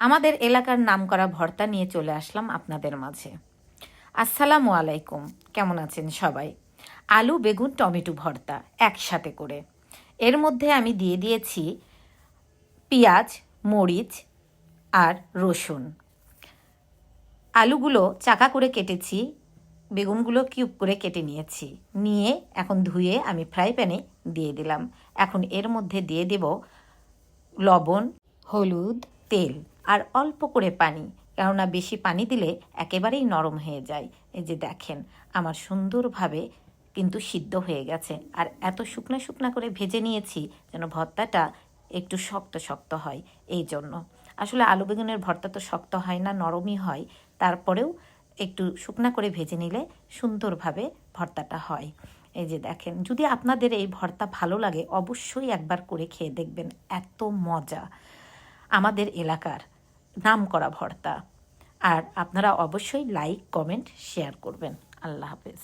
আমাদের এলাকার নামকরা ভর্তা নিয়ে চলে আসলাম আপনাদের মাঝে। আসসালামু আলাইকুম, কেমন আছেন সবাই? আলু বেগুন টমেটো ভর্তা একসাথে করে। এর মধ্যে আমি দিয়ে দিয়েছি পেঁয়াজ, মরিচ আর রসুন। আলুগুলো চাকা করে কেটেছি, বেগুনগুলো কিউব করে কেটে নিয়েছি। নিয়ে এখন ধুয়ে আমি ফ্রাই প্যানে দিয়ে দিলাম। এখন এর মধ্যে দিয়ে দেব লবণ, হলুদ, তেল আর অল্প করে পানি, কেননা বেশি পানি দিলে একেবারেই নরম হয়ে যায়। এই যে দেখেন, আমার সুন্দরভাবে কিন্তু সিদ্ধ হয়ে গেছে। আর এত শুকনা শুকনা করে ভেজে নিয়েছি যেন ভর্তাটা একটু শক্ত শক্ত হয়। এই জন্য আসলে আলু বেগুনের ভর্তা তো শক্ত হয় না, নরমই হয়। তারপরেও একটু শুকনা করে ভেজে নিলে সুন্দরভাবে ভর্তাটা হয়। এই যে দেখেন, যদি আপনাদের এই ভর্তা ভালো লাগে অবশ্যই একবার করে খেয়ে দেখবেন, এত মজা। আমাদের এলাকার নামকরা ভর্তা। আর আপনারা অবশ্যই লাইক কমেন্ট শেয়ার করবেন। আল্লাহ হাফেজ।